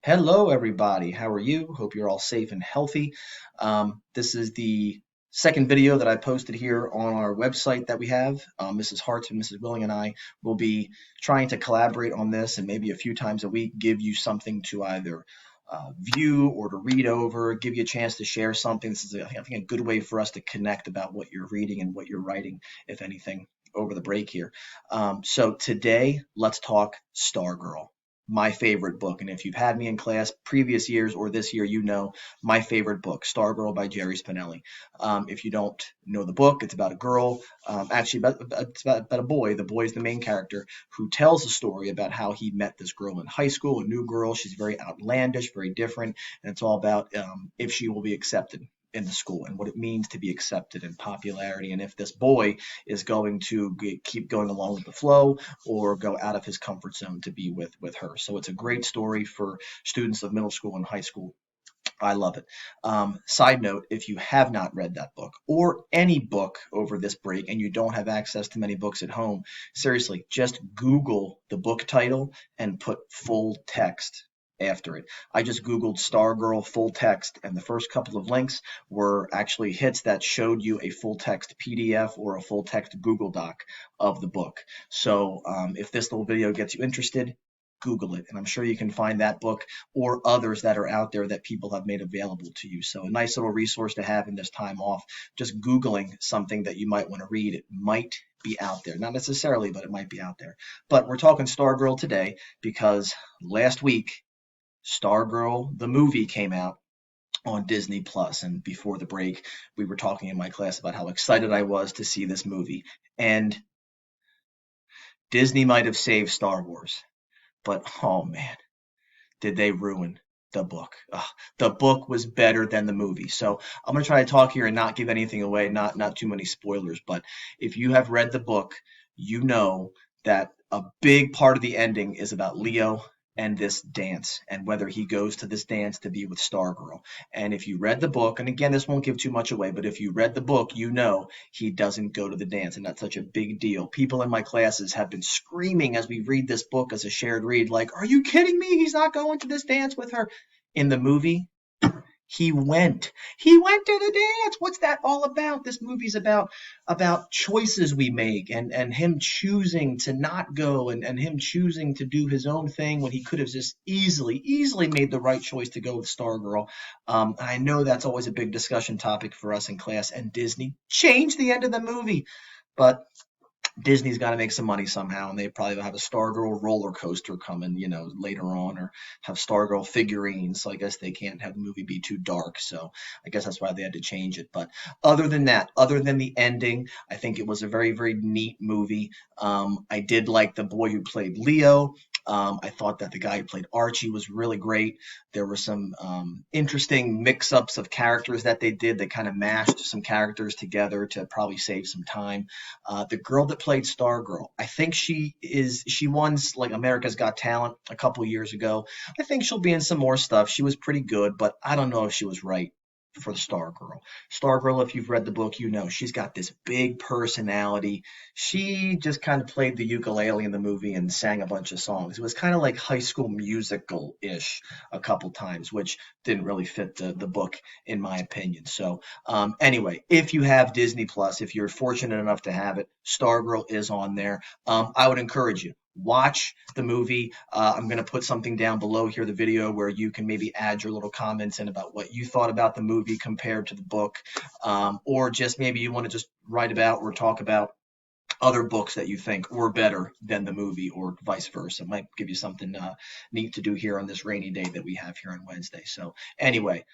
Hello, everybody. How are you? Hope you're all safe and healthy. This is the second video that I posted here on our website that we have. Mrs. Hart and Mrs. Willing and I will be trying to collaborate on this and maybe a few times a week give you something to either view or to read over, give you a chance to share something. This is, I think, a good way for us to connect about what you're reading and what you're writing, if anything, over the break here. So today, let's talk Stargirl, my favorite book. And if you've had me in class previous years or this year, you know my favorite book, Stargirl by Jerry Spinelli. If you don't know the book, it's about a girl, it's about a boy. The boy is the main character who tells a story about how he met this girl in high school, a new girl. She's very outlandish, very different, and it's all about if she will be accepted in the school and what it means to be accepted and popularity, and if this boy is going to keep going along with the flow or go out of his comfort zone to be with her. So it's a great story for students of middle school and high school. I love it. Side note, if you have not read that book or any book over this break and you don't have access to many books at home, seriously, just Google the book title and put full text after it. I just Googled Stargirl full text, and the first couple of links were actually hits that showed you a full text PDF or a full text Google Doc of the book. So if this little video gets you interested, Google it, and I'm sure you can find that book or others that are out there that people have made available to you. So a nice little resource to have in this time off. Just Googling something that you might want to read. It might be out there. Not necessarily, but it might be out there. But we're talking Stargirl today because last week, Stargirl, the movie, came out on Disney Plus. And before the break, we were talking in my class about how excited I was to see this movie. And Disney might have saved Star Wars, but oh man, did they ruin the book. Ugh, the book was better than the movie. So I'm going to try to talk here and not give anything away, not too many spoilers. But if you have read the book, you know that a big part of the ending is about Leo and this dance and whether he goes to this dance to be with Stargirl. And if you read the book, and again, this won't give too much away, but if you read the book, you know he doesn't go to the dance, and that's such a big deal. People in my classes have been screaming as we read this book as a shared read, like, "Are you kidding me? He's not going to this dance with her." In the movie, he went. He went to the dance. What's that all about? This movie's about choices we make and him choosing to not go and him choosing to do his own thing when he could have just easily made the right choice to go with Stargirl. I know that's always a big discussion topic for us in class, and Disney changed the end of the movie. But Disney's got to make some money somehow, and they probably have a Stargirl roller coaster coming, later on, or have Stargirl figurines. So I guess they can't have the movie be too dark. So I guess that's why they had to change it. But other than that, other than the ending, I think it was a very, very neat movie. I did like the boy who played Leo. I thought that the guy who played Archie was really great. There were some interesting mix-ups of characters that they did. They kind of mashed some characters together to probably save some time. The girl that played Stargirl, I think she won like America's Got Talent a couple years ago. I think she'll be in some more stuff. She was pretty good, but I don't know if she was right for the Stargirl. Stargirl, if you've read the book, you know she's got this big personality. She just kind of played the ukulele in the movie and sang a bunch of songs. It was kind of like High School Musical-ish a couple times, which didn't really fit the book in my opinion. So anyway, if you have Disney Plus, if you're fortunate enough to have it, Stargirl is on there. I would encourage you. Watch the movie. I'm going to put something down below here, the video, where you can maybe add your little comments in about what you thought about the movie compared to the book, or just maybe you want to just write about or talk about other books that you think were better than the movie, or vice versa. It might give you something neat to do here on this rainy day that we have here on Wednesday. So anyway,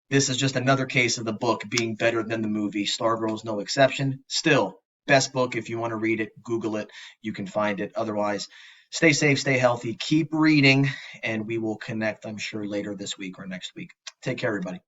this is just another case of the book being better than the movie. Stargirl is no exception. Still, best book. If you want to read it, Google it. You can find it. Otherwise, stay safe, stay healthy, keep reading, and we will connect, I'm sure, later this week or next week. Take care, everybody.